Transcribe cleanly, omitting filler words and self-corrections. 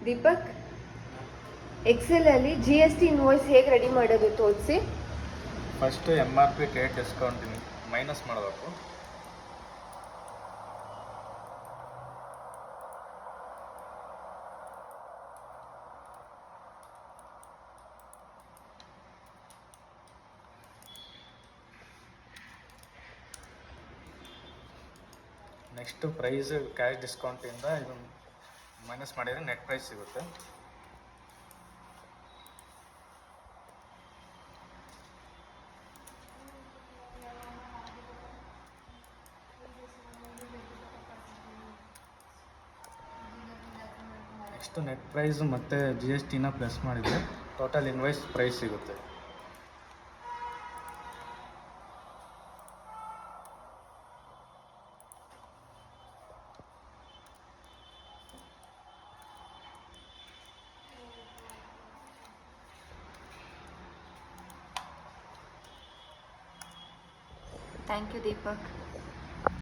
Deepak, Excel ಅಲ್ಲಿ GST invoice ಹೇಗೆ ready ಮಾಡೋದು ತೋರಿಸಿ. First MRP trade discount minus ಮಾಡಬೇಕು. ನೆಕ್ಸ್ಟ್ ಪ್ರೈಸ್ ಕ್ಯಾಶ್ ಡಿಸ್ಕೌಂಟಿಂದ ಇದನ್ನು ಮೈನಸ್ ಮಾಡಿದರೆ ನೆಟ್ ಪ್ರೈಸ್ ಸಿಗುತ್ತೆ. ನೆಕ್ಸ್ಟ್ ನೆಟ್ ಪ್ರೈಸ್ ಮತ್ತು GSTನ ಪ್ಲಸ್ ಮಾಡಿದರೆ ಟೋಟಲ್ ಇನ್ವಾಯ್ಸ್ ಪ್ರೈಸ್ ಸಿಗುತ್ತೆ. Thank you Deepak.